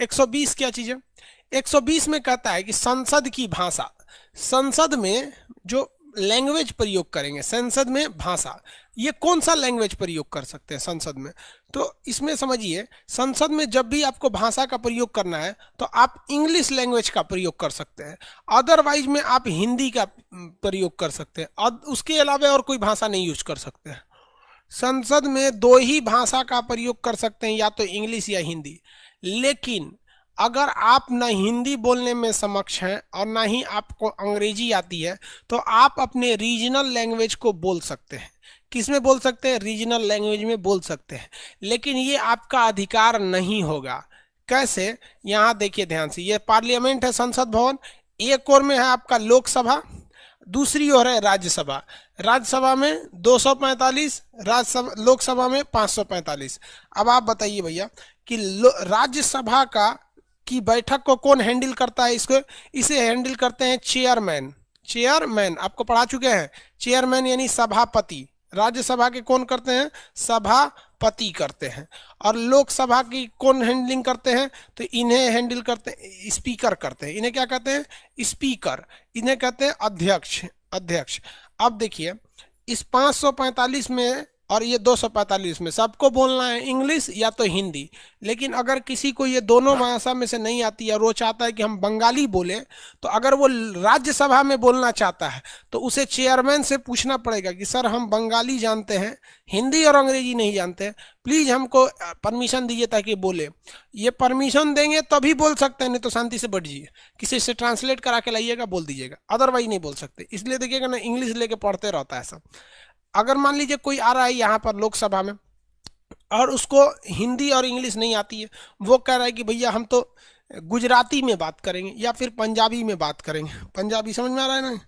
120 क्या चीज है? 120 में कहता है कि संसद की भाषा, संसद में जो लैंग्वेज प्रयोग करेंगे, संसद में भाषा, ये कौन सा लैंग्वेज प्रयोग कर सकते हैं संसद में? तो इसमें समझिए, संसद में जब भी आपको भाषा का प्रयोग करना है तो आप इंग्लिश लैंग्वेज का प्रयोग कर सकते हैं, अदरवाइज में आप हिंदी का प्रयोग कर सकते हैं, उसके अलावा और कोई भाषा नहीं यूज कर सकते हैं। संसद में दो ही भाषा का प्रयोग कर सकते हैं, या तो इंग्लिश या हिंदी। लेकिन अगर आप ना हिंदी बोलने में सक्षम हैं और ना ही आपको अंग्रेजी आती है, तो आप अपने रीजनल लैंग्वेज को बोल सकते हैं। किस में बोल सकते हैं? रीजनल लैंग्वेज में बोल सकते हैं, लेकिन ये आपका अधिकार नहीं होगा। कैसे? यहाँ देखिए ध्यान से, ये पार्लियामेंट है, संसद भवन, एक ओर में है आपका लोकसभा, दूसरी ओर है राज्यसभा। राज्यसभा में 245, राज्यसभा लोकसभा में 545। अब आप बताइए भैया कि राज्यसभा का की बैठक को कौन हैंडल करता है? इसको, इसे हैंडल करते हैं चेयरमैन। चेयरमैन आपको पढ़ा चुके हैं, चेयरमैन यानी सभापति। राज्यसभा के कौन करते हैं? सभापति करते हैं। और लोकसभा की कौन हैंडलिंग करते हैं? तो इन्हें हैंडल करते हैं स्पीकर करते हैं। इन्हें क्या कहते हैं? स्पीकर। इन्हें कहते हैं अध्यक्ष। अध्यक्ष। अब देखिए, इस 545 में और ये 245 में सबको बोलना है इंग्लिश या तो हिंदी। लेकिन अगर किसी को ये दोनों भाषा में से नहीं आती है और वो चाहता है कि हम बंगाली बोले, तो अगर वो राज्यसभा में बोलना चाहता है तो उसे चेयरमैन से पूछना पड़ेगा कि सर हम बंगाली जानते हैं, हिंदी और अंग्रेजी नहीं जानते हैं, प्लीज हमको परमिशन दीजिए ताकि बोले। ये परमिशन देंगे तभी बोल सकते हैं, नहीं तो शांति से बैठ जाइए, किसी से ट्रांसलेट करा के लाइएगा, बोल दीजिएगा, अदरवाइज नहीं बोल सकते। इसलिए देखिएगा ना, इंग्लिश लेके पढ़ते रहता है सब। अगर मान लीजिए कोई आ रहा है यहाँ पर लोकसभा में और उसको हिंदी और इंग्लिश नहीं आती है, वो कह रहा है कि भैया हम तो गुजराती में बात करेंगे या फिर पंजाबी में बात करेंगे, पंजाबी समझ में आ रहा है ना,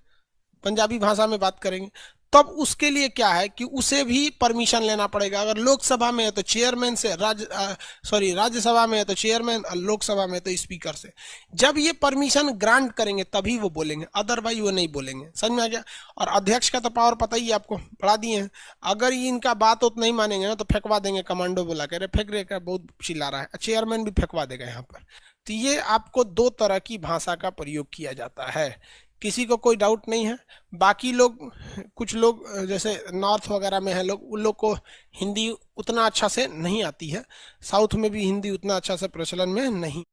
पंजाबी भाषा में बात करेंगे, तब उसके लिए क्या है कि उसे भी परमिशन लेना पड़ेगा। अगर लोकसभा में है तो चेयरमैन से, राज्यसभा में है तो चेयरमैन, और लोकसभा में है तो स्पीकर से। जब ये परमिशन ग्रांट करेंगे तभी वो बोलेंगे, अदरवाइज वो नहीं बोलेंगे। समझ में आ गया? और अध्यक्ष का तो पावर पता ही है आपको, पढ़ा दिए हैं। अगर ये इनका बात उत नहीं मानेंगे ना तो फेंकवा देंगे, कमांडो बुला कर फेंक रहे का, बहुत चिल्ला रहा है, चेयरमैन भी फेंकवा देगा यहाँ पर। तो ये आपको दो तरह की भाषा का प्रयोग किया जाता है, किसी को कोई डाउट नहीं है। बाकी लोग, कुछ लोग जैसे नॉर्थ वगैरह में है लोग, उन लोग को हिंदी उतना अच्छा से नहीं आती है, साउथ में भी हिंदी उतना अच्छा से प्रचलन में नहीं।